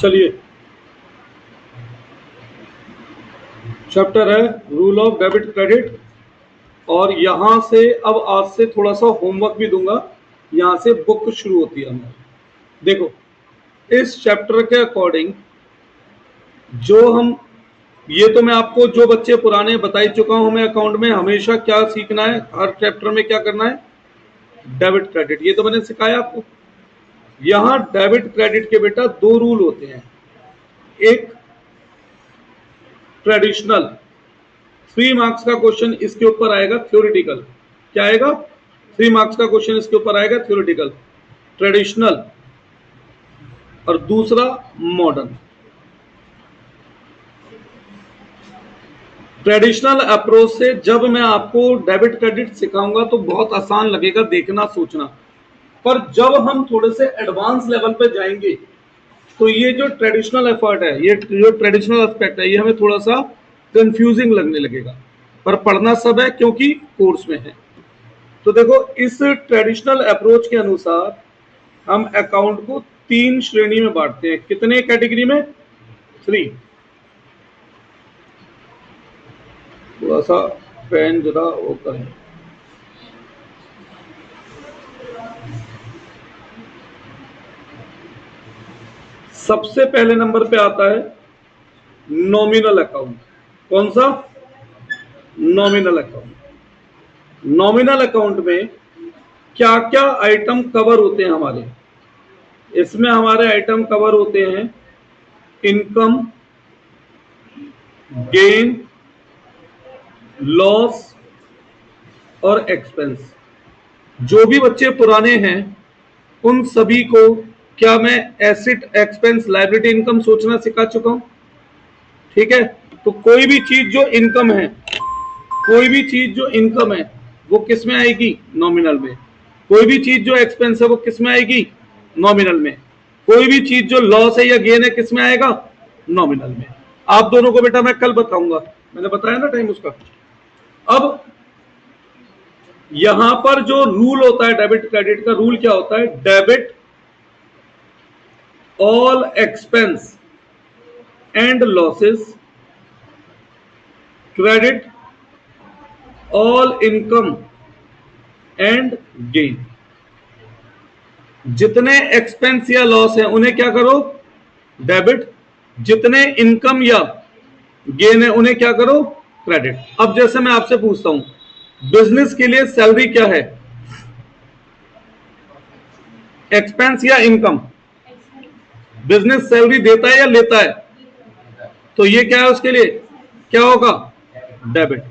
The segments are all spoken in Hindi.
चलिए, चैप्टर है रूल ऑफ डेबिट क्रेडिट। और यहां से अब आज से थोड़ा सा होमवर्क भी दूंगा। यहां से बुक शुरू होती है हमारी। देखो, इस चैप्टर के अकॉर्डिंग जो हम, ये तो मैं आपको जो बच्चे पुराने बता ही चुका हूं, हमें अकाउंट में हमेशा क्या सीखना है, हर चैप्टर में क्या करना है, डेबिट क्रेडिट, ये तो मैंने सिखाया आपको। यहां डेबिट क्रेडिट के बेटा दो रूल होते हैं। एक ट्रेडिशनल, 3 मार्क्स का क्वेश्चन इसके ऊपर आएगा, थ्योरेटिकल। क्या आएगा? 3 मार्क्स का क्वेश्चन इसके ऊपर आएगा, थ्योरेटिकल, ट्रेडिशनल। और दूसरा मॉडर्न। ट्रेडिशनल अप्रोच से जब मैं आपको डेबिट क्रेडिट सिखाऊंगा तो बहुत आसान लगेगा देखना सोचना, पर जब हम थोड़े से एडवांस लेवल पे जाएंगे तो ये जो ट्रेडिशनल एफर्ट है, ये जो ट्रेडिशनल एस्पेक्ट है, ये हमें थोड़ा सा कंफ्यूजिंग लगने लगेगा। पर पढ़ना सब है क्योंकि कोर्स में है। तो देखो, इस ट्रेडिशनल अप्रोच के अनुसार हम अकाउंट को 3 श्रेणी में बांटते हैं। कितने कैटेगरी में? 3। थोड़ा सा पेन जरा वो करें। सबसे पहले नंबर पे आता है नॉमिनल अकाउंट। कौन सा? Nominal account. नॉमिनल अकाउंट में क्या क्या आइटम कवर होते हैं हमारे? इसमें हमारे आइटम कवर होते हैं इनकम, गेन, लॉस और एक्सपेंस। जो भी बच्चे पुराने हैं उन सभी को क्या मैं एसेट, एक्सपेंस, लायबिलिटी, इनकम सोचना सिखा चुका हूं? ठीक है। तो कोई भी चीज जो इनकम है, कोई भी चीज जो इनकम है वो किस में आएगी? नॉमिनल में। कोई भी चीज जो एक्सपेंस है वो किस में आएगी? नॉमिनल में। कोई भी चीज जो लॉस है या गेन है किस में आएगा? नॉमिनल में। आप दोनों को बेटा मैं कल बताऊंगा, मैंने बताया ना टाइम उसका। अब यहां पर जो रूल होता है डेबिट क्रेडिट का, रूल क्या होता है? Debit all expense and losses, credit all income and gain. जितने एक्सपेंस या लॉस है उन्हें क्या करो? डेबिट। जितने इनकम या गेन है उन्हें क्या करो? क्रेडिट। अब जैसे मैं आपसे पूछता हूं, बिजनेस के लिए सैलरी क्या है? एक्सपेंस या इनकम? बिजनेस सैलरी देता है या लेता है? तो ये क्या है उसके लिए? क्या होगा? डेबिट।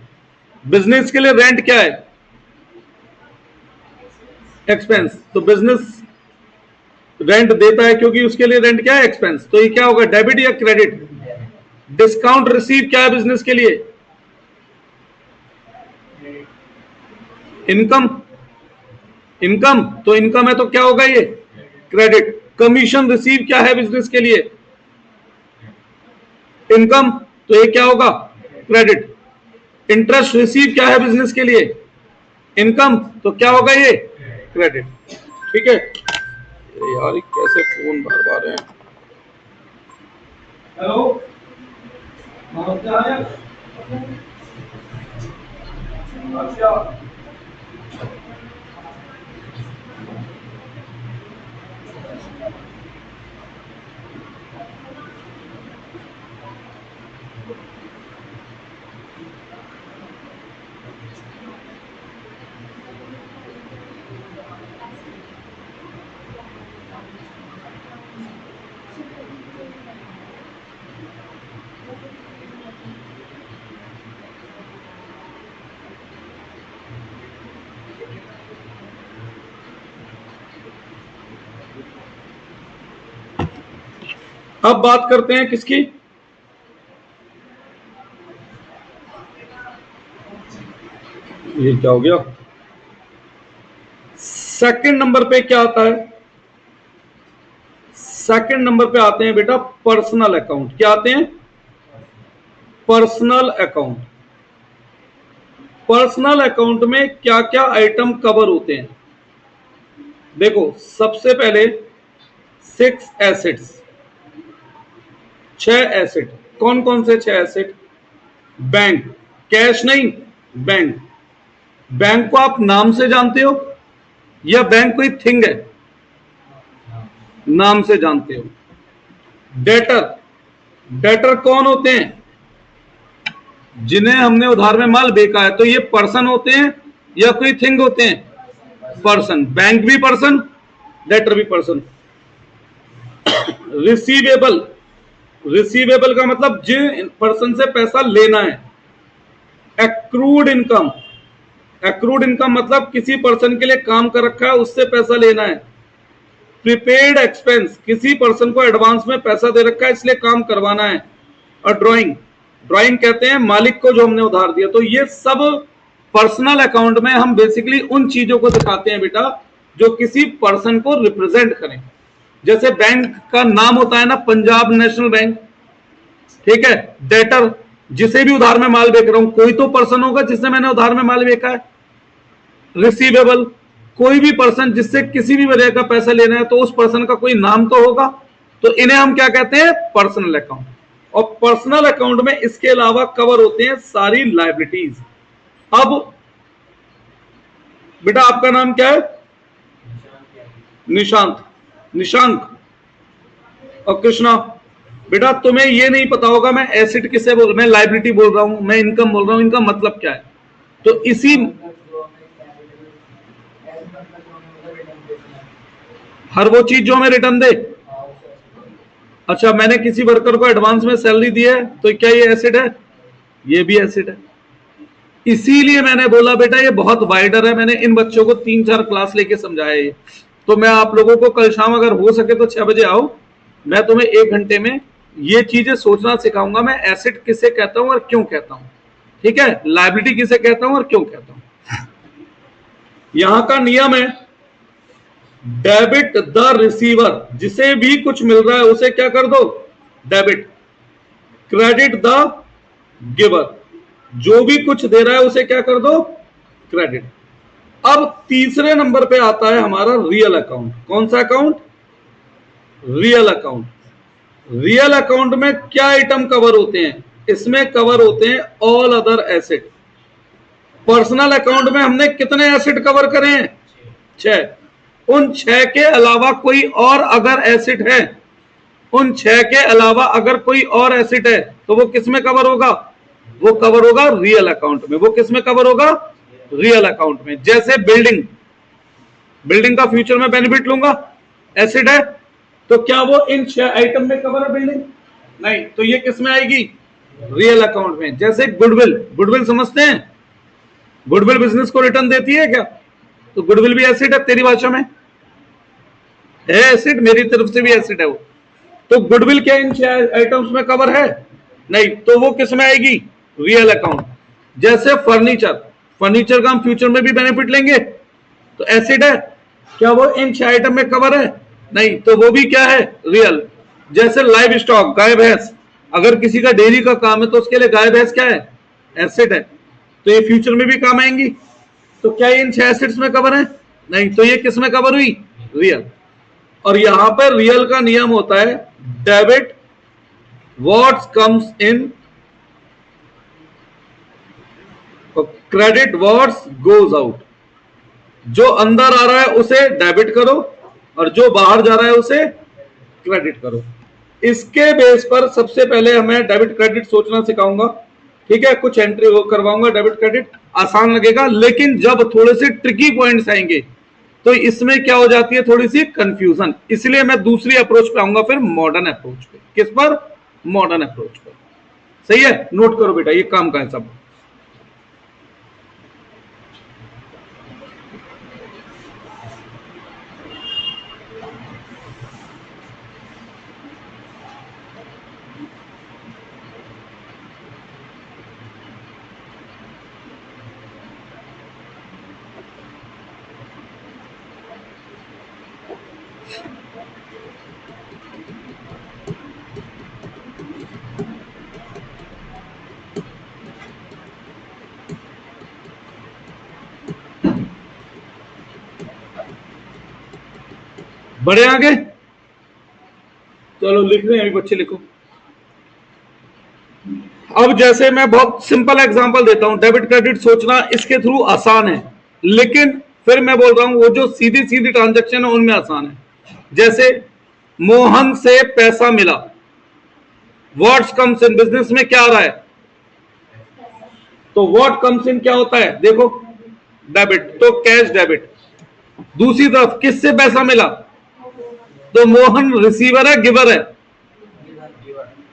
बिजनेस के लिए रेंट क्या है? एक्सपेंस। तो बिजनेस रेंट देता है क्योंकि उसके लिए रेंट क्या है? एक्सपेंस। तो ये क्या होगा? डेबिट या क्रेडिट? डिस्काउंट रिसीव क्या है बिजनेस के लिए? इनकम। इनकम, तो इनकम है तो क्या होगा? ये क्रेडिट। कमीशन रिसीव क्या है बिजनेस के लिए? इनकम, तो ये क्या होगा? क्रेडिट। इंटरेस्ट रिसीव क्या है बिजनेस के लिए? इनकम, तो क्या होगा? ये क्रेडिट। ठीक है यार, ये कैसे फोन बार बार है। हेलो, अच्छा, अब बात करते हैं किसकी? ये क्या हो गया? सेकंड नंबर पे क्या आता है? सेकंड नंबर पे आते हैं बेटा पर्सनल अकाउंट। क्या आते हैं? Personal account. पर्सनल अकाउंट में क्या क्या आइटम कवर होते हैं? देखो, सबसे पहले 6 एसेट्स। छह एसेट। कौन कौन से छह एसेट? बैंक, कैश नहीं, बैंक। बैंक को आप नाम से जानते हो या बैंक कोई थिंग है? नाम से जानते हो। डेटर, डेटर कौन होते हैं? जिन्हें हमने उधार में माल बेचा है। तो ये पर्सन होते हैं या कोई थिंग होते हैं? पर्सन। बैंक भी पर्सन, डेटर भी पर्सन। रिसीवेबल, रिसीवेबल का मतलब जिन पर्सन से पैसा लेना है। एक्रूड इनकम, एक्रूड इनकम मतलब किसी पर्सन के लिए काम कर रखा है, उससे पैसा लेना है। प्रीपेड एक्सपेंस, किसी पर्सन को एडवांस में पैसा दे रखा है इसलिए काम करवाना है। और ड्राइंग, ड्राइंग कहते हैं मालिक को जो हमने उधार दिया। तो ये सब पर्सनल अकाउंट में हम बेसिकली उन चीजों को दिखाते हैं बेटा जो किसी पर्सन को रिप्रेजेंट करें। जैसे बैंक का नाम होता है ना, पंजाब नेशनल बैंक, ठीक है। डेटर, जिसे भी उधार में माल बेच रहा हूं, कोई तो पर्सन होगा जिससे मैंने उधार में माल बेचा है। रिसीवेबल, कोई भी पर्सन जिससे किसी भी वजह का पैसा लेना है तो उस पर्सन का कोई नाम तो होगा। तो इन्हें हम क्या कहते हैं? Personal account. और पर्सनल अकाउंट में इसके अलावा कवर होते हैं सारी लायबिलिटीज। अब बेटा आपका नाम क्या है? निशांत, निशांक और कृष्णा। बेटा तुम्हें ये नहीं पता होगा मैं एसेट किसे बोल, मैं लायबिलिटी बोल रहा हूं, मैं इनकम बोल रहा हूं, इनका मतलब क्या है। तो इसी हर वो चीज जो हमें रिटर्न दे। अच्छा, मैंने किसी वर्कर को एडवांस में सैलरी दी है तो क्या ये एसेट है? ये भी एसेट है। इसीलिए मैंने बोला बेटा ये बहुत वाइडर है। मैंने इन बच्चों को 3-4 क्लास लेके समझाया ये। तो मैं आप लोगों को कल शाम अगर हो सके तो 6 बजे आओ, मैं तुम्हें 1 घंटे में ये चीजें सोचना सिखाऊंगा। मैं एसेट किसे कहता हूं और क्यों कहता हूं, ठीक है। लायबिलिटी किसे कहता हूं और क्यों कहता हूं। यहां का नियम है डेबिट द रिसीवर, जिसे भी कुछ मिल रहा है उसे क्या कर दो? डेबिट। क्रेडिट द गिवर, जो भी कुछ दे रहा है उसे क्या कर दो? क्रेडिट। अब तीसरे नंबर पे आता है हमारा रियल अकाउंट। कौन सा account? Real account. Real account में क्या आइटम कवर होते हैं? इसमें कवर होते हैं all other asset. Personal account में हमने कितने एसेट कवर करे हैं? 6। उन 6 के अलावा कोई और अगर एसेट है, उन 6 के अलावा अगर कोई और एसेट है तो वो किस में कवर होगा? वो कवर होगा रियल अकाउंट में। वो किस में कवर होगा? रियल अकाउंट में। जैसे बिल्डिंग, बिल्डिंग का फ्यूचर में बेनिफिट लूंगा, एसेट है, तो क्या वो इन 6 आइटम में कवर है बिल्डिंग? नहीं, तो ये किस में आएगी? रियल अकाउंट में। जैसे गुडविल, गुडविल समझते हैं? गुडविल बिजनेस को रिटर्न देती है क्या? तो गुडविल भी एसेट है तेरी भाषा में, है एसेट, मेरी तरफ से भी एसेट है वो। तो गुडविल क्या इन 6 आइटम्स में कवर है? नहीं, तो वो किस में आएगी? Real account. जैसे फर्नीचर, फर्नीचर का हम फ्यूचर में भी बेनिफिट लेंगे तो एसेट है, क्या वो इन 6 आइटम में कवर है? नहीं, तो वो भी क्या है? रियल। जैसे लाइव स्टॉक, गाय भैंस, अगर किसी का डेयरी का काम है तो उसके लिए गाय भैंस क्या है? एसेट है, तो ये फ्यूचर में भी काम आएंगी। तो क्या इन 6 एसेट्स में कवर है? नहीं, तो ये किस में कवर हुई? रियल। और यहां पर रियल का नियम होता है debit what comes in, credit what goes out. जो अंदर आ रहा है उसे डेबिट करो और जो बाहर जा रहा है उसे क्रेडिट करो। इसके बेस पर सबसे पहले हमें डेबिट क्रेडिट सोचना सिखाऊंगा, ठीक है। कुछ एंट्री वो करवाऊंगा डेबिट क्रेडिट, आसान लगेगा। लेकिन जब थोड़े से ट्रिकी पॉइंट्स आएंगे तो इसमें क्या हो जाती है? थोड़ी सी कंफ्यूजन। इसलिए मैं दूसरी अप्रोच पे आऊंगा, फिर मॉडर्न अप्रोच पे। किस पर? मॉडर्न अप्रोच पर। सही है, नोट करो बेटा, ये काम का है सब। बढ़े आगे, चलो लिख रहे हैं अभी बच्चे, लिखो। अब जैसे मैं बहुत सिंपल एग्जांपल देता हूं, डेबिट क्रेडिट सोचना इसके थ्रू आसान है, लेकिन फिर मैं बोल रहा हूं वो जो सीधी सीधी ट्रांजैक्शन है उनमें आसान है। जैसे मोहन से पैसा मिला, व्हाट्स कम्स इन, बिजनेस में क्या आ रहा है, तो व्हाट कम्स इन क्या होता है, देखो डेबिट, तो कैश डेबिट। दूसरी तरफ किससे पैसा मिला, तो मोहन रिसीवर है गिवर है,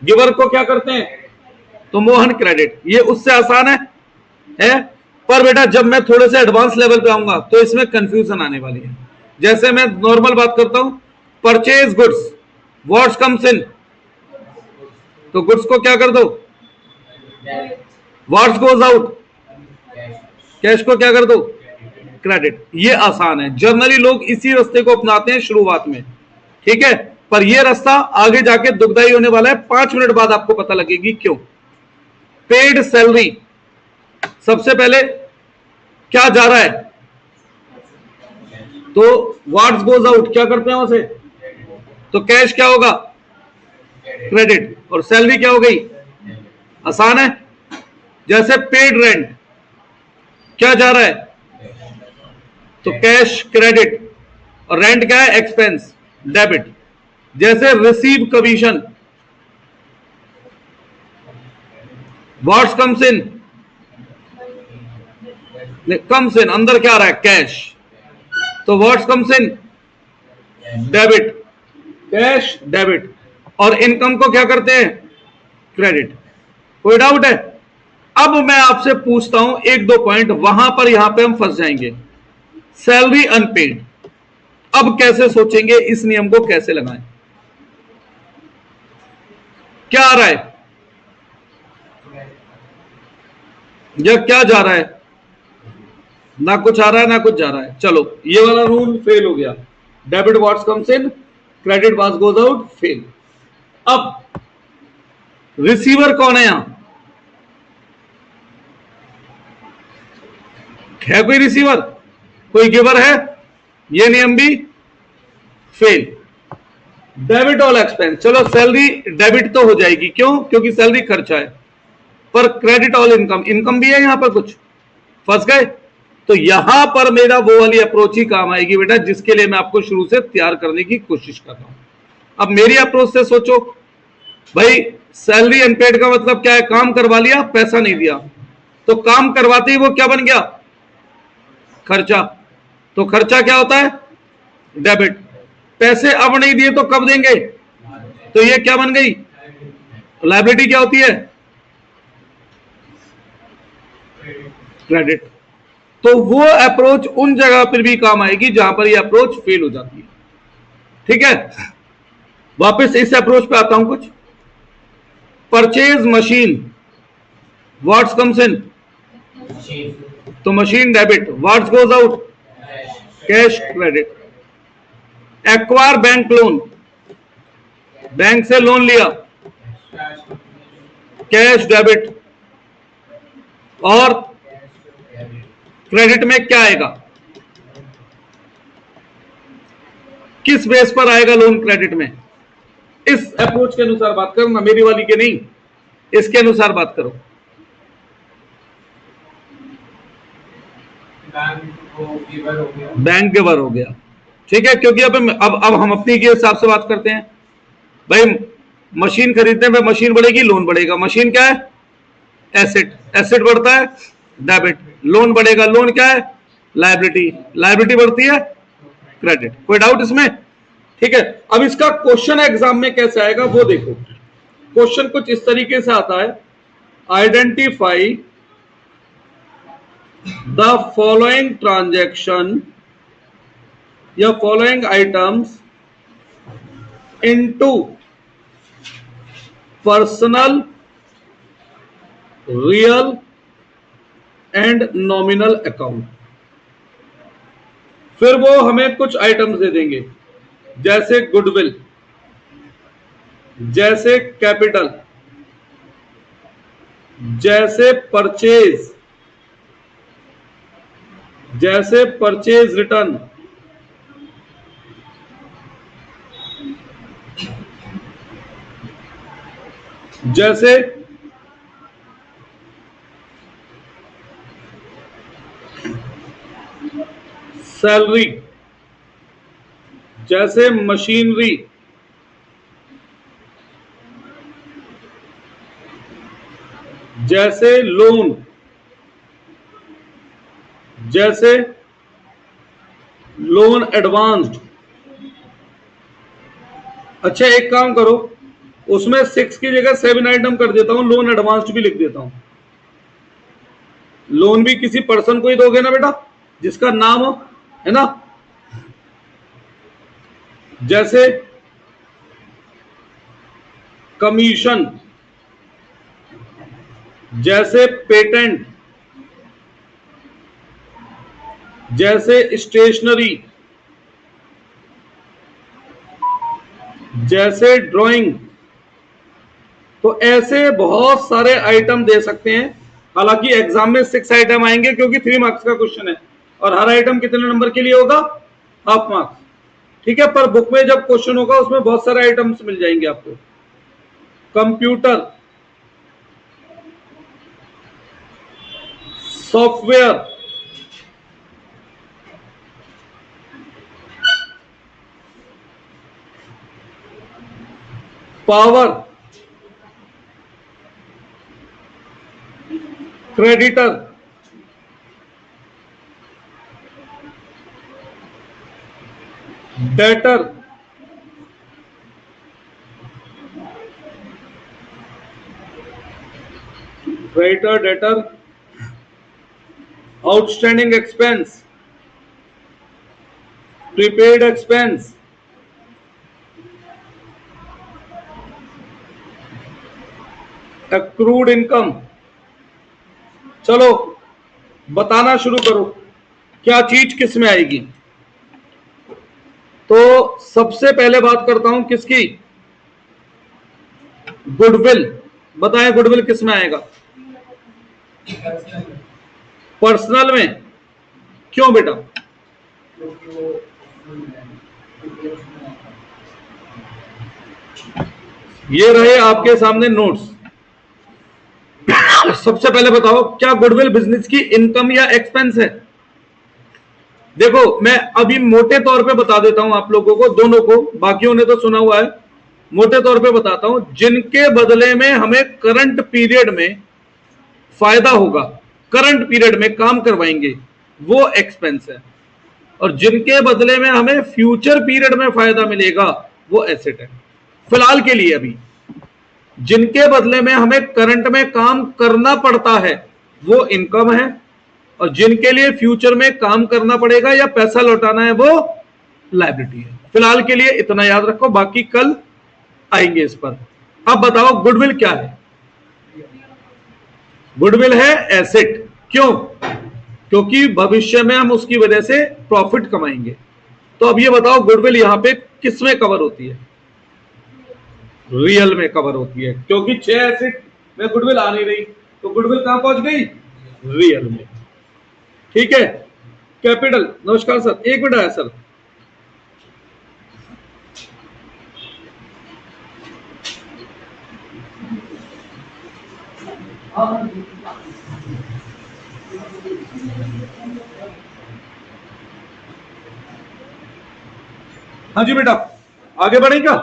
गिवर को क्या करते हैं, तो मोहन क्रेडिट। ये उससे आसान है? पर बेटा जब मैं थोड़े से एडवांस लेवल पे आऊंगा तो इसमें कंफ्यूजन आने वाली है। जैसे मैं नॉर्मल बात करता हूं, purchase goods, what's comes in, तो गुड्स को क्या कर दो, व्हाट्स गोज आउट, कैश को क्या कर दो, क्रेडिट। ये आसान है, जनरली लोग इसी रास्ते को अपनाते हैं शुरुआत में, ठीक है। पर यह रास्ता आगे जाके दुखदाई होने वाला है, 5 मिनट बाद आपको पता लगेगी क्यों। पेड सैलरी, सबसे पहले क्या जा रहा है, तो व्हाट्स गोज आउट क्या करते हैं उसे, तो कैश क्या होगा, क्रेडिट, और सैलरी क्या हो गई, आसान है। जैसे पेड रेंट, क्या जा रहा है, तो कैश क्रेडिट, और रेंट क्या है, एक्सपेंस डेबिट। जैसे receive commission, what's comes in, comes in, अंदर क्या आ रहा है, कैश, तो व्हाट्स कम्स इन, डेबिट, कैश डेबिट। और इनकम को क्या करते हैं, क्रेडिट। कोई डाउट है? अब मैं आपसे पूछता हूं एक दो पॉइंट, वहां पर यहां पे हम फंस जाएंगे। सैलरी अनपेड, अब कैसे सोचेंगे, इस नियम को कैसे लगाएं, क्या आ रहा है या क्या जा रहा है, ना कुछ आ रहा है ना कुछ जा रहा है। चलो ये वाला रूल फेल हो गया, डेबिट व्हाट्स कम्स इन, credit what's goes out, fail. अब रिसीवर कौन है यहां, है कोई रिसीवर, कोई गिवर है, ये नियम भी फेल। डेबिट ऑल एक्सपेंस, चलो सैलरी डेबिट तो हो जाएगी, क्यों, क्योंकि सैलरी खर्चा है, पर क्रेडिट ऑल इनकम, इनकम भी है यहां पर, कुछ फंस गए। तो यहां पर मेरा वो वाली अप्रोच ही काम आएगी बेटा, जिसके लिए मैं आपको शुरू से तैयार करने की कोशिश कर रहा हूं। अब मेरी अप्रोच से सोचो भाई, सैलरी अनपेड का मतलब क्या है, काम करवा लिया पैसा नहीं दिया, तो काम करवाते ही वो क्या बन गया, खर्चा। तो खर्चा क्या होता है, डेबिट। पैसे अब नहीं दिए तो कब देंगे, तो ये क्या बन गई, लायबिलिटी। क्या होती है, क्रेडिट। तो वो अप्रोच उन जगह पर भी काम आएगी जहां पर ये अप्रोच फेल हो जाती है, ठीक है। वापस इस अप्रोच पे आता हूं कुछ, purchase machine, what's comes in, तो machine debit, what's goes out, cash credit. Acquire bank loan, bank से लोन लिया, कैश डेबिट। और क्रेडिट में क्या आएगा, किस बेस पर आएगा लोन क्रेडिट में, इस अप्रोच के अनुसार बात करो ना, मेरी वाली के नहीं, इसके अनुसार बात करो। बैंक गिवर हो गया, ठीक है, क्योंकि अब हम अपनी के हिसाब से बात करते हैं। भाई मशीन खरीदते हैं, भाई मशीन बढ़ेगी लोन बढ़ेगा, मशीन क्या है, एसेट, एसेट बढ़ता है डेबिट, लोन बढ़ेगा, लोन क्या है, लायबिलिटी, लायबिलिटी बढ़ती है क्रेडिट। कोई डाउट इसमें, ठीक है। अब इसका क्वेश्चन एग्जाम में कैसे आएगा वो देखो। क्वेश्चन कुछ इस तरीके से आता है, आइडेंटिफाई द फॉलोइंग ट्रांजैक्शन या following items into personal, real and nominal account. फिर वो हमें कुछ आइटम्स दे देंगे, जैसे गुडविल, जैसे कैपिटल, जैसे परचेज, जैसे परचेज रिटर्न, जैसे सैलरी, जैसे मशीनरी, जैसे लोन, जैसे लोन एडवांस्ड। अच्छा एक काम करो, उसमें 6 की जगह 7 आइटम कर देता हूं, लोन एडवांस्ड भी लिख देता हूं। लोन भी किसी पर्सन को ही दोगे ना बेटा, जिसका नाम हो, है ना। जैसे कमीशन, जैसे पेटेंट, जैसे स्टेशनरी, जैसे ड्राइंग। तो ऐसे बहुत सारे आइटम दे सकते हैं। हालांकि एग्जाम में 6 आइटम आएंगे क्योंकि 3 मार्क्स का क्वेश्चन है, और हर आइटम कितने नंबर के लिए होगा, हाफ मार्क्स। ठीक है, पर बुक में जब क्वेश्चन होगा उसमें बहुत सारे आइटम्स मिल जाएंगे आपको। Computer, software, power, creditor, debtor, creditor, debtor, outstanding expense, prepaid expense, accrued income. चलो बताना शुरू करो, क्या चीज किस में आएगी। तो सबसे पहले बात करता हूं किसकी, गुडविल। बताएं गुडविल किस में आएगा, पर्सनल में। क्यों बेटा, ये रहे आपके सामने नोट्स। सबसे पहले बताओ, क्या गुडविल बिजनेस की इनकम या एक्सपेंस है। देखो मैं अभी मोटे तौर पे बता देता हूं आप लोगों को, दोनों को, बाकियों ने तो सुना हुआ है, मोटे तौर पे बताता हूं। जिनके बदले में हमें करंट पीरियड में फायदा होगा, करंट पीरियड में काम करवाएंगे, वो एक्सपेंस है। और जिनके बदले में हमें फ्यूचर पीरियड में फायदा मिलेगा, वो एसेट है। फिलहाल के लिए अभी जिनके बदले में हमें करंट में काम करना पड़ता है, वो इनकम है। और जिनके लिए फ्यूचर में काम करना पड़ेगा या पैसा लौटाना है, वो लायबिलिटी है। फिलहाल के लिए इतना याद रखो, बाकी कल आएंगे इस पर। अब बताओ गुडविल क्या है। गुडविल है एसेट। क्यों, क्योंकि भविष्य में हम उसकी वजह से प्रॉफिट कमाएंगे। तो अब ये बताओ गुडविल यहां पे किस में कवर होती है, रियल में कवर होती है, क्योंकि 6 एसेट में गुडविल आ नहीं रही, तो गुडविल कहां पहुंच गई, रियल में। ठीक है, कैपिटल। नमस्कार सर, एक मिनट आया सर। हाँ जी बेटा, आगे बढ़े क्या।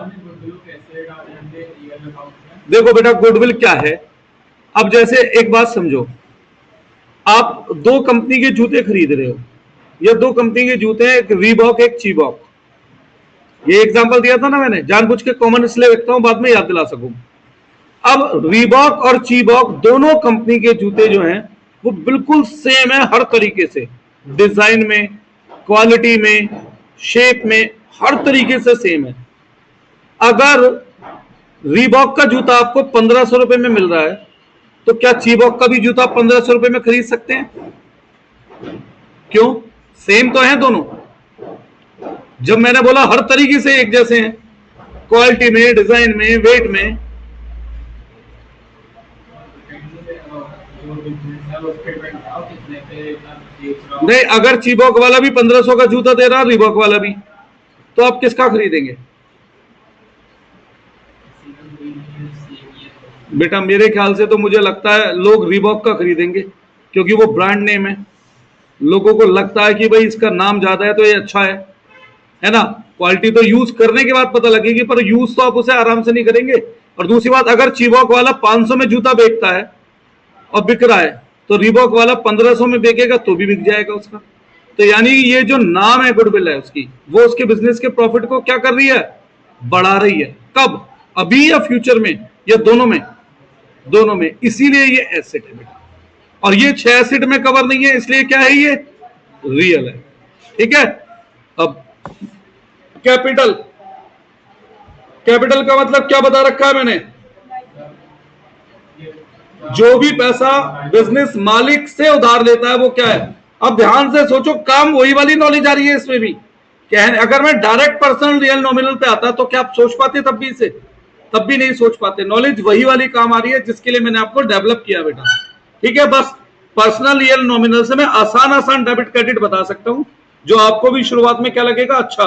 देखो बेटा गुडविल क्या है। अब जैसे एक बात समझो, आप 2 कंपनी के जूते खरीद रहे हो, ये 2 कंपनी के जूते हैं, एक रीबॉक एक चीबॉक। ये एग्जांपल दिया था ना मैंने, जानबूझ के कॉमन इसलिए रखता हूं बाद में याद दिला सकूं। अब रीबॉक और चीबॉक दोनों कंपनी के जूते जो हैं वो बिल्कुल सेम है हर तरीके से, डिजाइन में, क्वालिटी में, शेप में, हर तरीके से सेम है। अगर रीबॉक का जूता आपको 1500 रुपए में मिल रहा है, तो क्या चीबॉक का भी जूता 1500 रुपए में खरीद सकते हैं। क्यों, सेम तो है दोनों। जब मैंने बोला हर तरीके से एक जैसे हैं, क्वालिटी में, डिजाइन में, वेट में। नहीं, अगर चीबॉक वाला भी 1500 का जूता दे रहा, रीबॉक वाला भी, तो आप किसका खरीदेंगे। बेटा मेरे ख्याल से तो मुझे लगता है लोग रीबॉक का खरीदेंगे, क्योंकि वो ब्रांड नेम है। लोगों को लगता है कि भाई इसका नाम ज्यादा है तो ये अच्छा है ना। क्वालिटी तो यूज करने के बाद पता लगेगी, पर यूज तो आप उसे आराम से नहीं करेंगे। और दूसरी बात, अगर चीवॉक वाला 500 में जूता बेचता है और बिक रहा है, तो रिबॉक वाला 1500 में बेचेगा तो भी बिक जाएगा उसका। तो यानी ये जो नाम है, गुडविल है उसकी, वो उसके बिजनेस के प्रॉफिट को क्या कर रही है, बढ़ा रही है। कब, अभी या फ्यूचर में, या दोनों में? दोनों में। इसीलिए ये एसेट है बेटा। और ये 6 एसेट में कवर नहीं है, इसलिए क्या है, ये रियल है। ठीक है। अब कैपिटल, कैपिटल का मतलब क्या बता रखा है मैंने, जो भी पैसा बिजनेस मालिक से उधार लेता है वो क्या है। अब ध्यान से सोचो, काम वही वाली नॉलेज आ रही है इसमें भी। अगर मैं डायरेक्ट पर्सनल रियल नॉमिनल पे आता तो क्या आप सोच पाते तब भी इसे? तब भी नहीं सोच पाते। नॉलेज वही वाली काम आ रही है जिसके लिए मैंने आपको डेवलप किया बेटा। ठीक है। बस पर्सनल रियल नॉमिनल से मैं आसान आसान डेबिट क्रेडिट बता सकता हूं, जो आपको भी शुरुआत में क्या लगेगा, अच्छा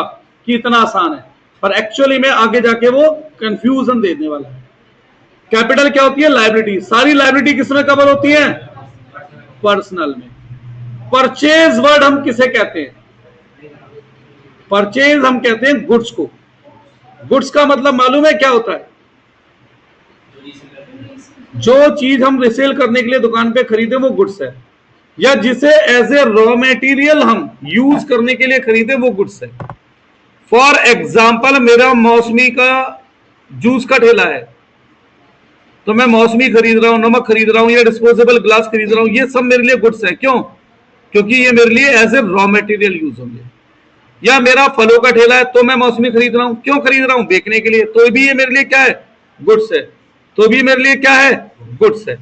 कि इतना आसान है, पर एक्चुअली में आगे जाके वो कंफ्यूजन देने वाला है। कैपिटल क्या होती है, लायबिलिटी। सारी लायबिलिटी किसमें कवर होती है, पर्सनल में। परचेज वर्ड हम किसे कहते हैं, परचेज हम कहते हैं गुड्स को। गुड्स का मतलब मालूम है क्या होता है, जो चीज हम रिसेल करने के लिए दुकान पे खरीदे वो गुड्स है, या जिसे एज ए रॉ मेटीरियल हम यूज करने के लिए खरीदे वो गुड्स है। फॉर एग्जाम्पल, मेरा मौसमी का जूस का ठेला है, तो मैं मौसमी खरीद रहा हूं, नमक खरीद रहा हूं, या डिस्पोजेबल ग्लास खरीद रहा हूं, ये सब मेरे लिए गुड्स है। क्यों? क्योंकि ये मेरे लिए as a raw material use होंगे। या मेरा फलों का ठेला है, तो मैं मौसमी खरीद रहा हूं, क्यों खरीद रहा हूं, बेचने के लिए, तो भी ये मेरे लिए क्या है, गुड्स है। तो भी मेरे लिए क्या है, गुड्स है।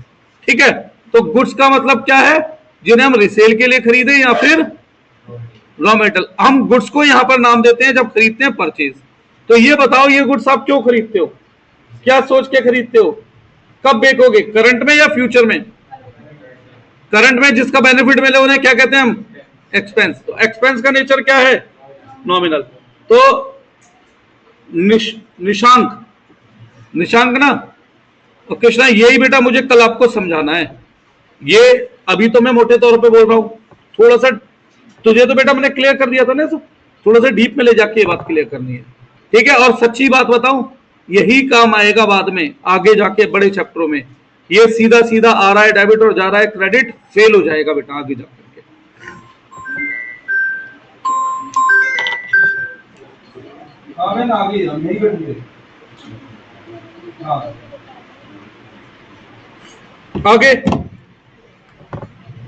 ठीक है। तो गुड्स का मतलब क्या है, जिन्हें हम रिसेल के लिए खरीदे या फिर रॉ मेटेरियल। हम गुड्स को यहां पर नाम देते हैं जब खरीदते हैं परचेज। तो ये बताओ, ये गुड्स आप क्यों खरीदते हो, क्या सोच के खरीदते हो, कब बेचोगे, करंट में या फ्यूचर में? करंट में जिसका बेनिफिट मिले उन्हें क्या कहते हैं हम, एक्सपेंस। तो एक्सपेंस का नेचर क्या है, नॉमिनल। तो निशांक, निशांक ना, तो कृष्णा यही बेटा मुझे कल आपको समझाना है। ये अभी तो मैं मोटे तौर पे बोल रहा हूं, थोड़ा सा तुझे तो बेटा मैंने क्लियर कर दिया था ना, थोड़ा सा डीप में ले जाके ये बात क्लियर करनी है। ठीक है। और सच्ची बात बताऊं, यही काम आएगा बाद में आगे जाके बड़े चैप्टरों में। ये सीधा सीधा आ रहा है डेबिट और जा रहा है क्रेडिट, फेल हो जाएगा बेटा आगे जाकर के। आगे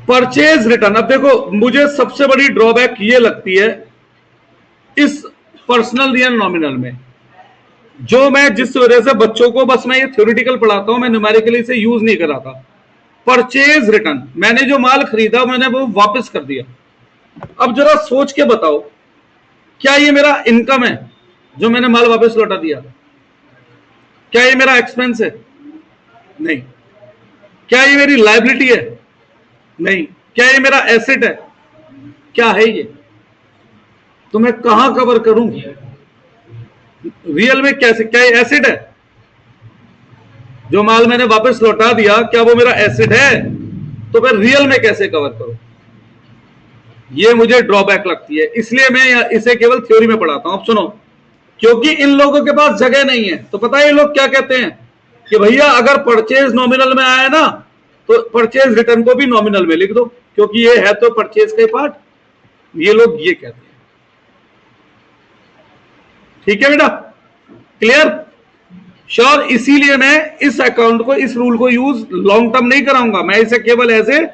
परचेज रिटर्न। अब देखो, मुझे सबसे बड़ी ड्रॉबैक ये लगती है इस पर्सनल रियल नॉमिनल में, जो मैं जिस वजह से बच्चों को बस मैं ये थ्योरेटिकल पढ़ाता हूं, मैं न्यूमेरिकली से यूज नहीं कराता। परचेज रिटर्न, मैंने जो माल खरीदा मैंने वो वापस कर दिया। अब जरा सोच के बताओ, क्या ये मेरा इनकम है जो मैंने माल वापस लौटा दिया? क्या ये मेरा एक्सपेंस है? नहीं। क्या ये मेरी लायबिलिटी है? नहीं। क्या ये मेरा एसेट है? क्या है ये? तो मैं कहां कवर करूं? रियल में कैसे, क्या ये एसेट है? जो माल मैंने वापस लौटा दिया, क्या वो मेरा एसेट है? तो फिर रियल में कैसे कवर करूं? ये मुझे ड्रॉबैक लगती है, इसलिए मैं इसे केवल थ्योरी में पढ़ाता हूं। अब सुनो, क्योंकि इन लोगों के पास जगह नहीं है, तो पता है ये लोग क्या कहते हैं कि भैया अगर परचेज नॉमिनल में आया ना, तो परचेज रिटर्न को भी नॉमिनल में लिख दो, क्योंकि ये है तो परचेज का पार्ट। ये लोग ये कहते हैं। ठीक है बेटा, क्लियर, श्योर। इसीलिए मैं इस अकाउंट को, इस रूल को यूज लॉन्ग टर्म नहीं कराऊंगा, मैं इसे केवल ऐसे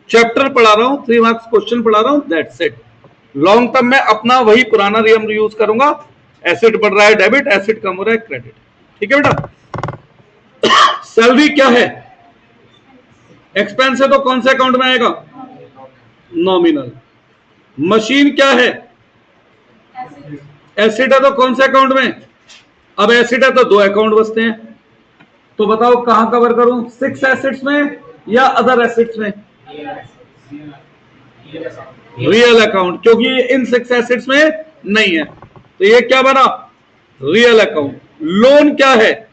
चैप्टर पढ़ा रहा हूं, 3 मार्क्स क्वेश्चन पढ़ा रहा हूं, दैट्स इट। लॉन्ग टर्म में अपना वही पुराना नियम यूज करूंगा। एसेट बढ़ रहा है डेबिट, एसेट कम हो रहा है क्रेडिट। ठीक है बेटा। सैलरी क्या है, एक्सपेंस है, तो कौन से अकाउंट में आएगा, नॉमिनल। मशीन क्या है, एसेट है, तो कौन से अकाउंट में? अब एसेट है तो 2 अकाउंट बचते हैं, तो बताओ कहां कवर करूं, 6 एसेट्स में या अदर एसेट्स में? रियल अकाउंट, क्योंकि इन 6 एसेट्स में नहीं है, तो ये क्या बना, रियल अकाउंट। लोन क्या है,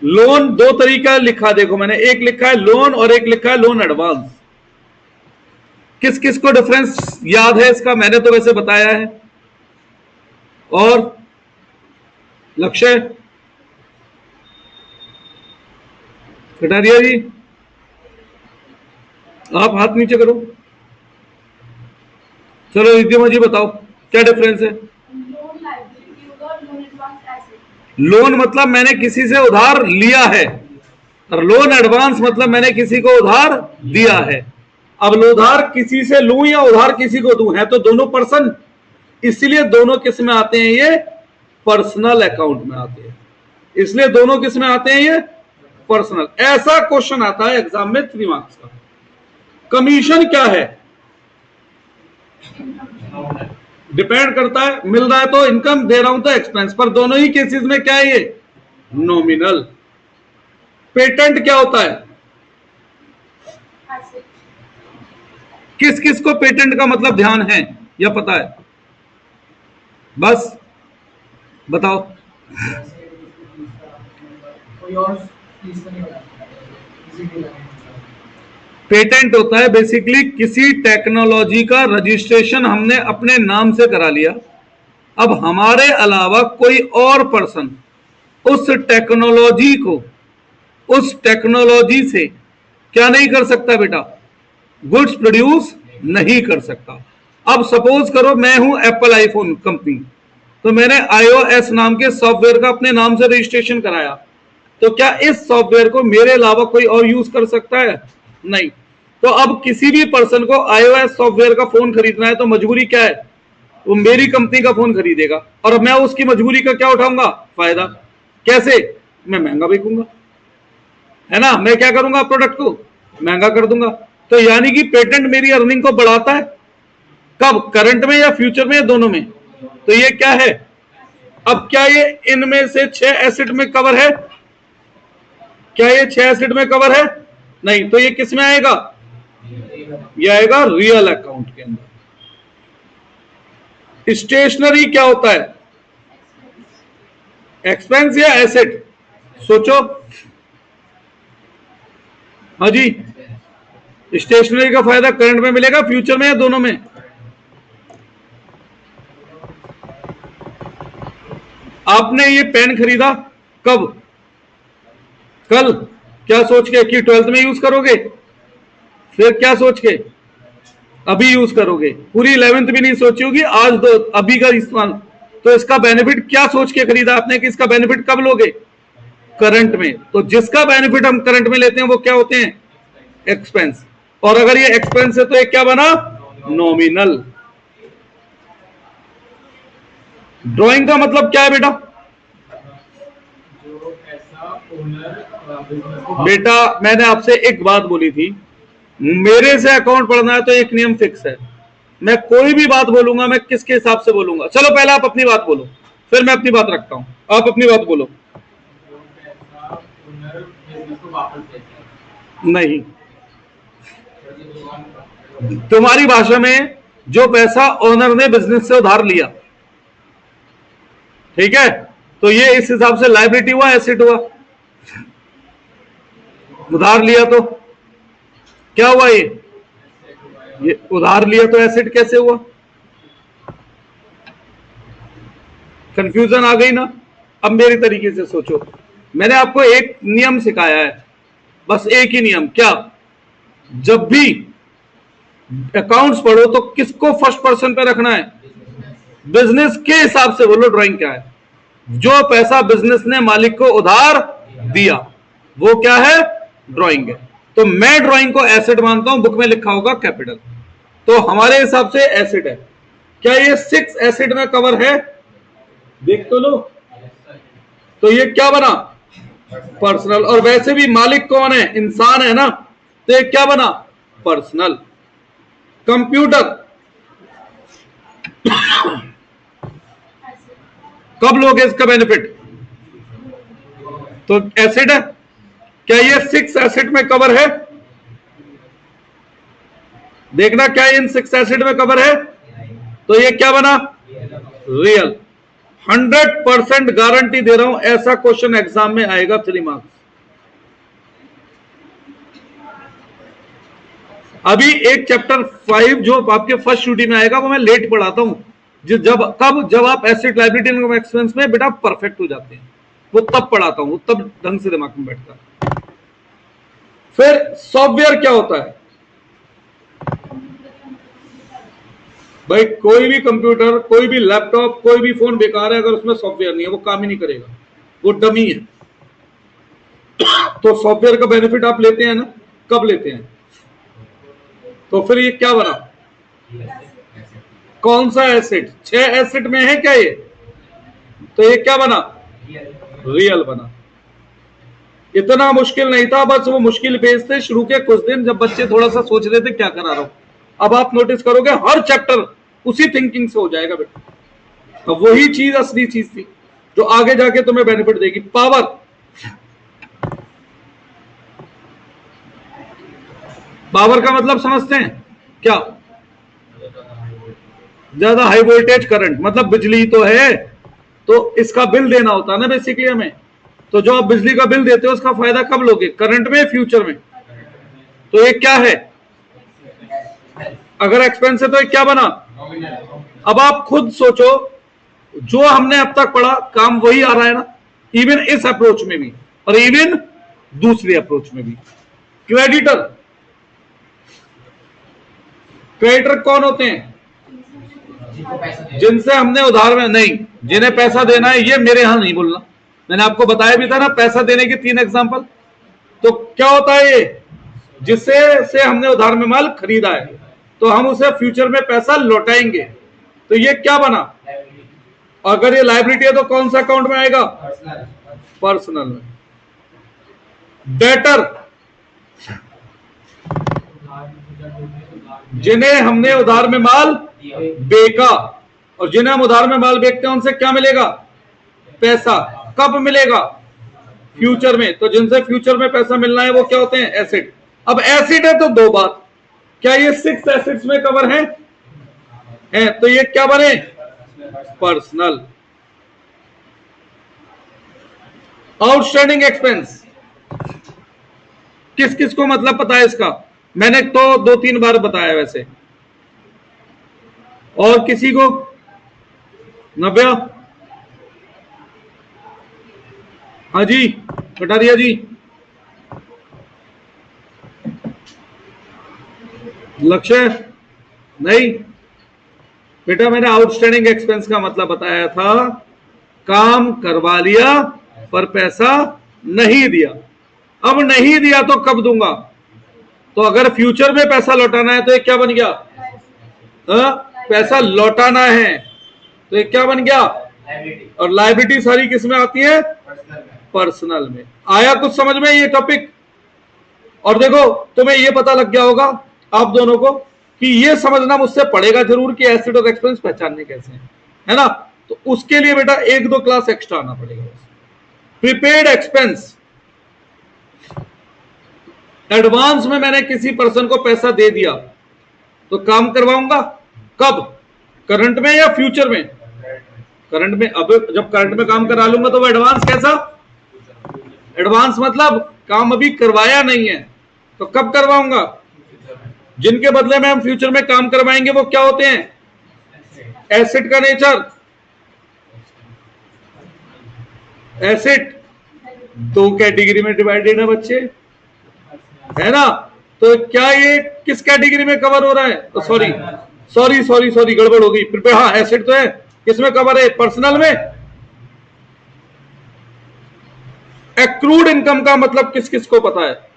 लोन 2 तरीका लिखा, देखो मैंने एक लिखा है लोन और एक लिखा है लोन एडवांस। किस किस को डिफरेंस याद है इसका? मैंने तो वैसे बताया है। और लक्ष्य, कटारिया जी, आप हाथ नीचे करो। चलो रिद्धिमा जी बताओ क्या डिफरेंस है? लोन मतलब मैंने किसी से उधार लिया है, और लोन एडवांस मतलब मैंने किसी को उधार दिया है। अब उधार किसी से लूं या उधार किसी को दूं, है तो दोनों पर्सन, इसलिए दोनों किस में आते हैं? ये पर्सनल अकाउंट में आते हैं। इसलिए दोनों किस में आते हैं? ये पर्सनल। ऐसा क्वेश्चन आता है एग्जाम में 3 मार्क्स का। कमीशन क्या है? डिपेंड करता है, मिल रहा है तो इनकम, दे रहा हूं तो एक्सपेंस, पर दोनों ही केसेस में क्या है? ये नॉमिनल। पेटेंट क्या होता है? किस किस को पेटेंट का मतलब ध्यान है या पता है? बस बताओ। पेटेंट होता है बेसिकली किसी टेक्नोलॉजी का रजिस्ट्रेशन हमने अपने नाम से करा लिया। अब हमारे अलावा कोई और पर्सन उस टेक्नोलॉजी को, उस टेक्नोलॉजी से क्या नहीं कर सकता बेटा? गुड्स प्रोड्यूस नहीं कर सकता। अब सपोज करो मैं हूं एप्पल आईफोन कंपनी, तो मैंने iOS नाम के सॉफ्टवेयर का अपने नाम से रजिस्ट्रेशन कराया, तो क्या इस सॉफ्टवेयर को मेरे अलावा कोई और यूज कर सकता है? नहीं। तो अब किसी भी पर्सन को iOS सॉफ्टवेयर का फोन खरीदना है तो मजबूरी क्या है? वो मेरी कंपनी का फोन खरीदेगा, और मैं उसकी मजबूरी का क्या उठाऊंगा? फायदा। कैसे? मैं महंगा बेचूंगा, है ना? मैं क्या करूंगा? प्रोडक्ट को महंगा कर दूंगा। तो यानी कि पेटेंट मेरी अर्निंग को बढ़ाता है। कब? करंट में या फ्यूचर में या दोनों में? तो ये क्या है? अब क्या ये इनमें से 6 एसेट में कवर है? क्या ये 6 एसेट में कवर है? नहीं। तो ये किस में आएगा? ये आएगा रियल अकाउंट के अंदर। स्टेशनरी क्या होता है? एक्सपेंस या एसेट? सोचो। हाँ जी, स्टेशनरी का फायदा करंट में मिलेगा, फ्यूचर में या दोनों में? आपने ये पेन खरीदा कब? कल। क्या सोच के कि 12th में यूज करोगे? फिर क्या सोच के? अभी यूज करोगे। पूरी 11th भी नहीं सोची होगी, आज दो, अभी का इस्तेमाल। तो इसका बेनिफिट क्या सोच के खरीदा आपने कि इसका बेनिफिट कब लोगे? करंट में। तो जिसका बेनिफिट हम करंट में लेते हैं वो क्या होते हैं? एक्सपेंस। और अगर ये एक्सपेंस है तो ये क्या बना? नॉमिनल। ड्राइंग का मतलब क्या है बेटा? बेटा मैंने आपसे एक बात बोली थी, मेरे से अकाउंट पढ़ना है तो एक नियम फिक्स है, मैं कोई भी बात बोलूंगा मैं किसके हिसाब से बोलूंगा? चलो पहले आप अपनी बात बोलो, फिर मैं अपनी बात रखता हूं। आप अपनी बात बोलो। नहीं, तुम्हारी भाषा में जो पैसा ओनर ने बिजनेस से उधार लिया, ठीक है, तो ये इस हिसाब से लायबिलिटी हुआ, एसेट हुआ? उधार लिया तो क्या हुआ? ये उधार लिया तो एसेट कैसे हुआ? कंफ्यूजन आ गई ना? अब मेरे तरीके से सोचो। मैंने आपको एक नियम सिखाया है, बस एक ही नियम। क्या? जब भी अकाउंट्स पढ़ो तो किसको फर्स्ट पर्सन पे रखना है? बिजनेस के हिसाब से बोलो ड्राइंग क्या है। जो पैसा बिजनेस ने मालिक को उधार दिया वो क्या है? ड्राइंग है। तो मैं ड्राइंग को एसेट मानता हूं, बुक में लिखा होगा कैपिटल। तो हमारे हिसाब से एसेट है। क्या ये 6 एसेट में कवर है? देख तो लो। तो ये क्या बना? पर्सनल। और वैसे भी मालिक कौन है? इंसान है ना, तो ये क्या बना? पर्सनल। कंप्यूटर कब लोगे इसका बेनिफिट? तो एसेट है। क्या ये 6 एसेट में कवर है? देखना, क्या इन 6 एसेट में कवर है? तो ये क्या बना? रियल। 100% गारंटी दे रहा हूं ऐसा क्वेश्चन एग्जाम में आएगा 3 मार्क्स। अभी एक चैप्टर 5 जो आपके फर्स्ट ड्यूटी में आएगा वो मैं लेट पढ़ाता हूं, जब आप एसेट लायबिलिटी इनकम एक्सपेंस में बेटा परफेक्ट हो जाते हैं, वो तब पढ़ाता हूं, तब ढंग से दिमाग में बैठता है। फिर सॉफ्टवेयर क्या होता है भाई? कोई भी कंप्यूटर, कोई भी लैपटॉप, कोई भी फोन बेकार है अगर उसमें सॉफ्टवेयर नहीं है, वो काम ही नहीं करेगा, वो डमी है। तो सॉफ्टवेयर का बेनिफिट आप लेते हैं ना? कब लेते हैं? तो फिर ये क्या बना? कौन सा एसेट? 6 एसेट में है क्या ये? तो ये क्या बना? रियल बना। इतना मुश्किल नहीं था, बस वो मुश्किल फेज थे शुरू के कुछ दिन, जब बच्चे थोड़ा सा सोच रहे थे क्या करा रहा हूं। अब आप नोटिस करोगे हर चैप्टर उसी थिंकिंग से हो जाएगा बेटा। अब वही चीज असली चीज थी जो आगे जाके तुम्हें बेनिफिट देगी। पावर, पावर का मतलब समझते हैं क्या? ज्यादा हाई वोल्टेज करंट, मतलब बिजली तो है, तो इसका बिल देना होता है ना बेसिकली हमें। तो जो आप बिजली का बिल देते हो उसका फायदा कब लोगे? करंट में, फ्यूचर में। तो ये क्या है? अगर एक्सपेंस है तो ये क्या बना? अब आप खुद सोचो, जो हमने अब तक पढ़ा काम वही आ रहा है ना, इवन इस अप्रोच में भी और इवन दूसरी अप्रोच में भी। क्रेडिटर, क्रेडिटर कौन होते हैं? जिनसे हमने उधार में नहीं, जिन्हें पैसा देना है, ये मेरे यहां नहीं बोलना, मैंने आपको बताया भी था ना पैसा देने के 3 एग्जांपल। तो क्या होता है ये? जिससे से हमने उधार में माल खरीदा है तो हम उसे फ्यूचर में पैसा लौटाएंगे, तो ये क्या बना? अगर ये लायबिलिटी है तो कौन सा अकाउंट में आएगा? पर्सनल में। डेटर, जिन्हें हमने उधार में माल बेचा, और जिन्हें हम उधार में माल बेचते हैं उनसे क्या मिलेगा? पैसा। कब मिलेगा? फ्यूचर में। तो जिनसे फ्यूचर में पैसा मिलना है वो क्या होते हैं? एसेट। अब एसेट है तो 2 बात, क्या ये 6 एसेट्स में कवर है? तो ये क्या बने? पर्सनल। आउटस्टैंडिंग एक्सपेंस, किस किस को मतलब पता है इसका? मैंने तो 2-3 बार बताया वैसे, और किसी को? नव्या, हाँ जी कटारिया जी, लक्ष्य नहीं बेटा, मैंने आउटस्टैंडिंग एक्सपेंस का मतलब बताया था, काम करवा लिया पर पैसा नहीं दिया। अब नहीं दिया तो कब दूंगा? तो अगर फ्यूचर में पैसा लौटाना है तो ये क्या बन गया? पैसा लौटाना है तो ये क्या बन गया? और लायबिलिटी सारी किस में आती है? पर्सनल में। आया कुछ समझ में ये टॉपिक? और देखो तुम्हें ये पता लग गया होगा आप दोनों को कि ये समझना मुझसे पड़ेगा जरूर कि एसेट और एक्सपेंस पहचानने कैसे हैं, है ना? तो उसके लिए बेटा 1-2 क्लास एक्स्ट्रा आना पड़ेगा। प्रीपेड एक्सपेंस, एडवांस में मैंने किसी पर्सन को पैसा दे दिया तो काम करवाऊंगा कब? करंट में या फ्यूचर में? करंट में। अब जब करंट में काम करा लूंगा तो वो एडवांस कैसा? एडवांस मतलब काम अभी करवाया नहीं है, तो कब करवाऊंगा? जिनके बदले में हम फ्यूचर में काम करवाएंगे वो क्या होते हैं? एसेट का नेचर। एसेट 2 कैटेगरी में डिवाइडेड है बच्चे, है ना? तो क्या ये किस कैटेगरी में कवर हो रहा है? सॉरी गड़बड़ हो गई। हाँ एसेट तो है, किसमें कवर है? पर्सनल में। एक्रूड इनकम का मतलब किस किस को पता है?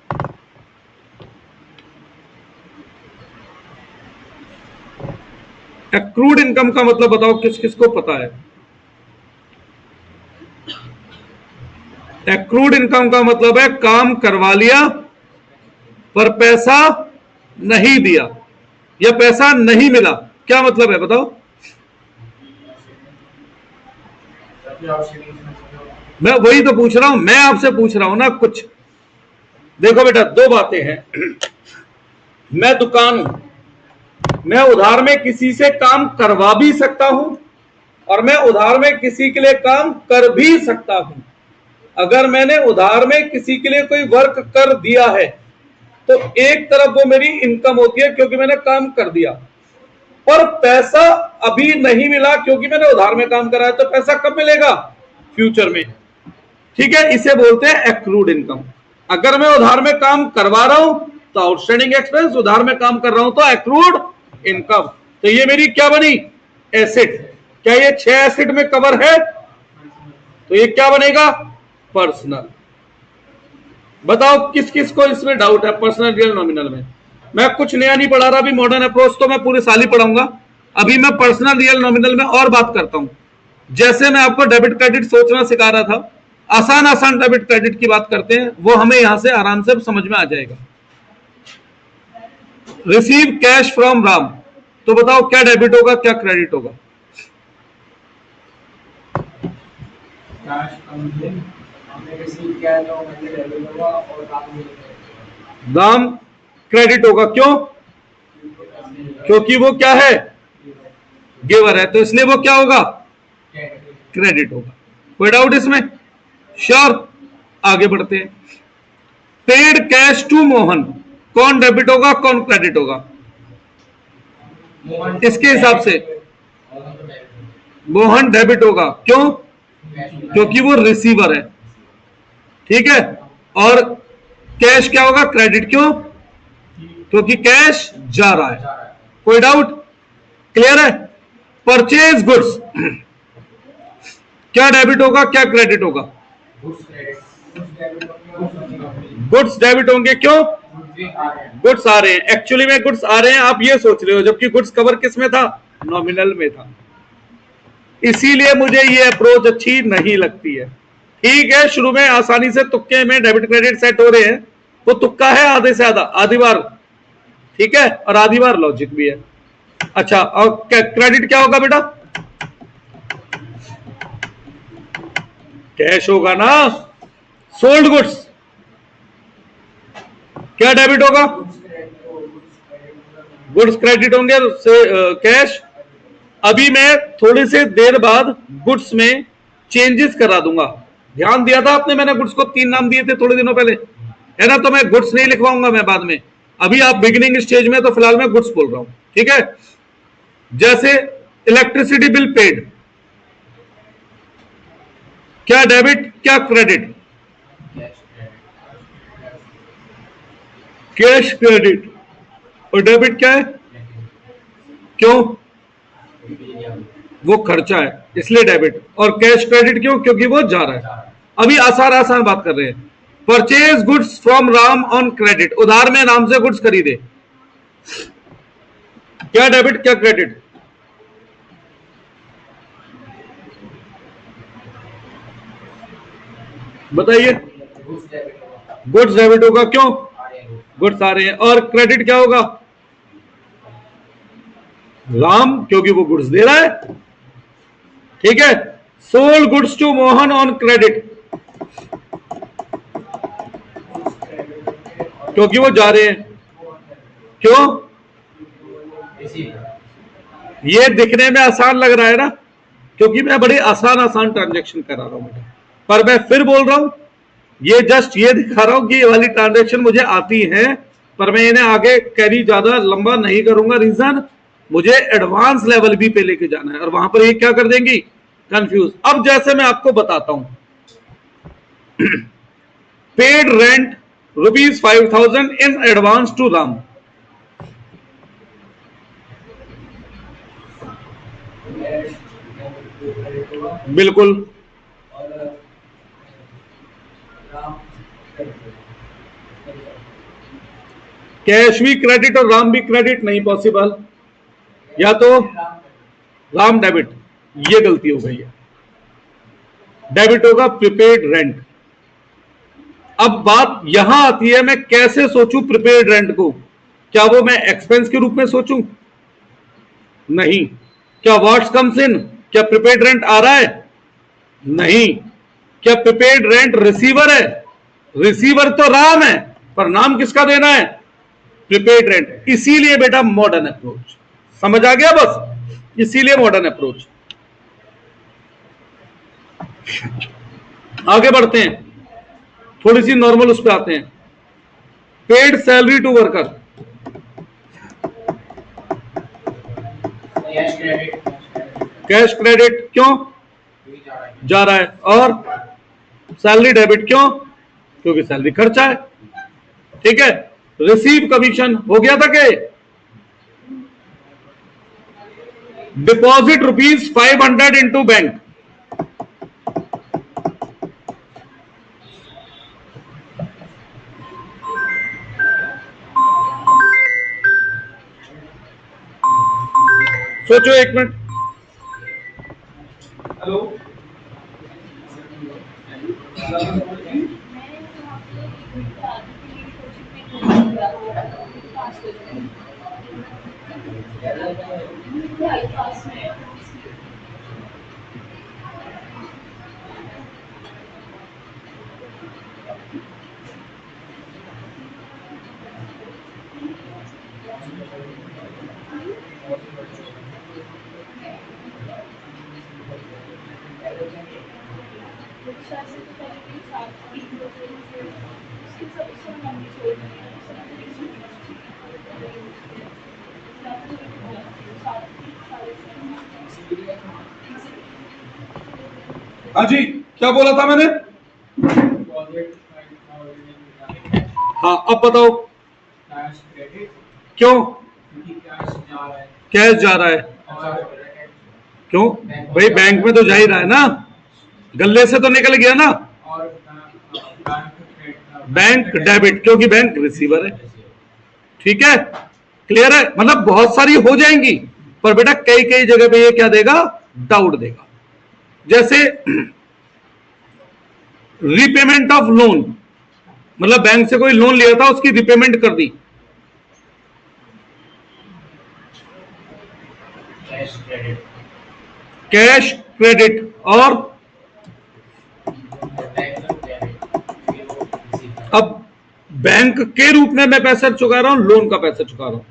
एक्रूड इनकम का मतलब बताओ किस किस को पता है? एक्रूड इनकम का मतलब है काम करवा लिया पर पैसा नहीं दिया या पैसा नहीं मिला। क्या मतलब है बताओ? मैं वही तो पूछ रहा हूं, मैं आपसे पूछ रहा हूं ना कुछ। देखो बेटा 2 बातें हैं। मैं दुकान हूं, मैं उधार में किसी से काम करवा भी सकता हूं और मैं उधार में किसी के लिए काम कर भी सकता हूं। अगर मैंने उधार में किसी के लिए कोई वर्क कर दिया है तो एक तरफ वो मेरी इनकम होती है क्योंकि मैंने काम कर दिया, पर पैसा अभी नहीं मिला क्योंकि मैंने उधार में काम करा है। तो पैसा कब मिलेगा? फ्यूचर में। ठीक है, इसे बोलते हैं एक्रूड इनकम। अगर मैं उधार में काम करवा रहा हूं तो आउटस्टैंडिंग एक्सपेंस, उधार में काम कर रहा हूं तो एक्रूड इनकम। तो ये मेरी क्या बनी? एसेट। क्या ये 6 एसेट में कवर है? तो ये क्या बनेगा? पर्सनल। बताओ किस किस को इसमें डाउट है पर्सनल रियल नॉमिनल में? मैं कुछ नया नहीं पढ़ा रहा, अभी मॉडर्न अप्रोच तो मैं पूरे साल ही पढ़ाऊंगा। अभी मैं पर्सनल रियल नॉमिनल में और बात करता हूं। जैसे मैं आपको डेबिट क्रेडिट सोचना सिखा रहा था, आसान आसान डेबिट क्रेडिट की बात करते हैं, वो हमें यहां से आराम से समझ में आ जाएगा। रिसीव कैश फ्रॉम राम, तो बताओ क्या डेबिट होगा क्या क्रेडिट होगा? राम क्रेडिट होगा। क्यों? क्योंकि वो क्या है? गिवर है, तो इसलिए वो क्या होगा? क्रेडिट होगा। कोई डाउट इसमें? श्योर। आगे बढ़ते हैं। पेड कैश टू मोहन, कौन डेबिट होगा कौन क्रेडिट होगा? इसके हिसाब से मोहन डेबिट होगा। क्यों? क्योंकि वो रिसीवर है। ठीक है। और कैश क्या होगा? क्रेडिट। क्यों? क्योंकि कैश जा रहा है। कोई डाउट? क्लियर है? परचेज गुड्स, क्या डेबिट होगा क्या क्रेडिट होगा? गुड्स डेबिट होंगे। क्यों? गुड्स आ रहे हैं। एक्चुअली में गुड्स आ रहे हैं, आप ये सोच रहे हो, जबकि गुड्स कवर किस में था? नॉमिनल में था। इसीलिए मुझे ये अप्रोच अच्छी नहीं लगती है। ठीक है, शुरू में आसानी से तुक्के में डेबिट क्रेडिट सेट हो रहे हैं, वो तुक्का है आधे से आधा, आधी बार ठीक है, और आधी बार लॉजिक भी है। अच्छा, और क्रेडिट क्या होगा बेटा? कैश होगा ना। सोल्ड गुड्स क्या डेबिट होगा? गुड्स क्रेडिट होंगे कैश। अभी मैं थोड़ी से देर बाद गुड्स में चेंजेस करा दूंगा। ध्यान दिया था आपने, मैंने गुड्स को 3 नाम दिए थे थोड़े दिनों पहले, है ना? तो मैं गुड्स नहीं लिखवाऊंगा मैं बाद में, अभी आप बिगिनिंग स्टेज में, तो फिलहाल मैं गुड्स बोल रहा हूं। ठीक है। जैसे इलेक्ट्रिसिटी बिल पेड, क्या डेबिट क्या क्रेडिट? Cash credit. और डेबिट क्या है? क्यों? वो खर्चा है इसलिए डेबिट। और कैश क्रेडिट क्यों? क्योंकि वो जा रहा है। अभी आसान आसान बात कर रहे हैं। Purchase goods from Ram on credit, उधार में राम से गुड्स खरीदे, क्या डेबिट क्या क्रेडिट? बताइए। गुड्स डेबिट होगा। क्यों? गुड्स आ रहे हैं। और क्रेडिट क्या होगा? राम, क्योंकि वो गुड्स दे रहा है। ठीक है। Sold goods to Mohan on credit, क्योंकि वो जा रहे हैं। क्यों? ये दिखने में आसान लग रहा है ना, क्योंकि मैं बड़े आसान आसान ट्रांजेक्शन करा रहा हूं बेटा। पर मैं फिर बोल रहा हूं, ये जस्ट ये दिखा रहा हूं कि ये वाली ट्रांजेक्शन मुझे आती है, पर मैं इन्हें आगे कैरी ज्यादा लंबा नहीं करूंगा। रीजन, मुझे एडवांस लेवल भी पे लेके जाना है, और वहां पर ये क्या कर देंगी? कंफ्यूज। अब जैसे मैं आपको बताता हूं, paid rent ₹5,000 in advance to Ram, बिल्कुल। कैश भी क्रेडिट और राम भी क्रेडिट नहीं पॉसिबल, या तो राम डेबिट, ये गलती हो गई है। डेबिट होगा प्रीपेड रेंट। अब बात यहां आती है, मैं कैसे सोचूं प्रीपेड रेंट को? क्या वो मैं एक्सपेंस के रूप में सोचूं? नहीं। क्या व्हाट्स कम्स इन, क्या प्रीपेड रेंट आ रहा है? नहीं। क्या प्रीपेड रेंट रिसीवर है? रिसीवर तो राम है, पर नाम किसका देना है? Prepaid rent. इसीलिए बेटा मॉडर्न अप्रोच, समझ आ गया? बस इसीलिए मॉडर्न अप्रोच। आगे बढ़ते हैं, थोड़ी सी नॉर्मल उस पर आते हैं। Paid salary to worker, cash credit क्यों जा रहा है, और सैलरी डेबिट क्यों, क्योंकि सैलरी खर्चा है। ठीक है, रिसीव कमीशन हो गया था कि डिपॉजिट ₹500 इनटू बैंक, सोचो एक मिनट। हेलो, हाँ जी, क्या बोला था मैंने? हाँ, अब बताओ क्यों कैश जा रहा है, क्यों भाई, बैंक में तो जा ही रहा है ना, गले से तो निकल गया ना, बैंक डेबिट, क्योंकि बैंक रिसीवर है। ठीक है, क्लियर है, मतलब बहुत सारी हो जाएंगी, पर बेटा कई कई जगह पे ये क्या देगा, डाउट देगा। जैसे रीपेमेंट ऑफ लोन, मतलब बैंक से कोई लोन लिया था, उसकी रिपेमेंट कर दी, कैश क्रेडिट, और अब बैंक के रूप में मैं पैसा चुका रहा हूं, लोन का पैसा चुका रहा हूं।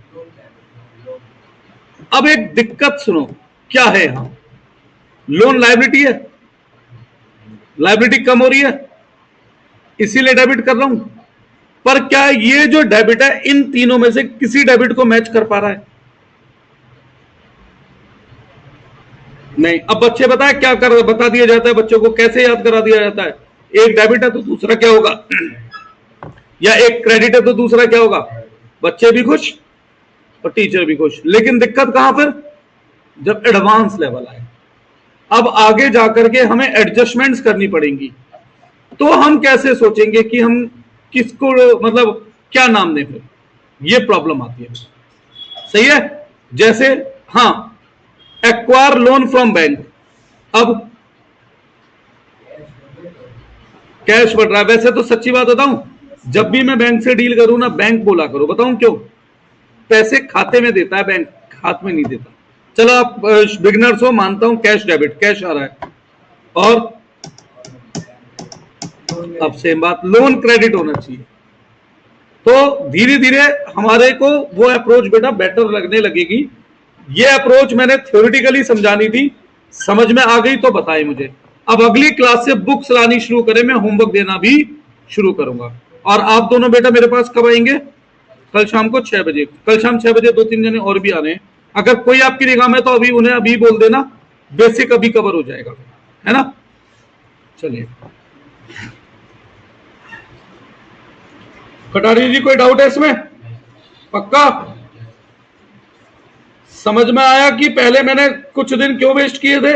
अब एक दिक्कत सुनो, क्या है यहां, लोन लायबिलिटी है, लायबिलिटी कम हो रही है, इसीलिए डेबिट कर रहा हूं, पर क्या ये जो डेबिट है इन तीनों में से किसी डेबिट को मैच कर पा रहा है? नहीं। अब बच्चे बताए क्या कर, बता दिया जाता है बच्चों को, कैसे याद करा दिया जाता है, एक डेबिट है तो दूसरा क्या होगा, या एक क्रेडिट है तो दूसरा क्या होगा, बच्चे भी खुश और टीचर भी खुश। लेकिन दिक्कत कहां पर, जब एडवांस लेवल आए, अब आगे जाकर के हमें एडजस्टमेंट्स करनी पड़ेंगी, तो हम कैसे सोचेंगे कि हम किसको, मतलब क्या नाम दें, फिर ये प्रॉब्लम आती है। सही है, जैसे हाँ, एक्वायर लोन फ्रॉम बैंक, अब कैश बढ़ रहा है। वैसे तो सच्ची बात बताऊं, जब भी मैं बैंक से डील करूं ना, बैंक बोला करो, बताऊं क्यों, पैसे खाते में देता है बैंक, हाथ में नहीं देता। चलो आप बिगनर्स हो, मानता हूं, कैश डेबिट, कैश आ रहा है, और अब सेम बात, लोन क्रेडिट होना चाहिए। तो धीरे धीरे हमारे को वो अप्रोच बेटा बेटर लगने लगेगी। ये अप्रोच मैंने थ्योरेटिकली समझानी थी, समझ में आ गई तो बताएं मुझे। अब अगली क्लास से बुक्स लानी शुरू करें, मैं होमवर्क देना भी शुरू करूंगा। और आप दोनों बेटा मेरे पास कब आएंगे, कल शाम को 6 बजे। कल शाम 6 बजे 2-3 जने और भी आ रहे हैं, अगर कोई आपकी निगाह में तो अभी उन्हें अभी बोल देना, बेसिक अभी कवर हो जाएगा, है ना। चलिए, कटारी जी कोई डाउट है इसमें, पक्का समझ में आया कि पहले मैंने कुछ दिन क्यों वेस्ट किए थे?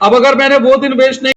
अब अगर मैंने वो दिन वेस्ट नहीं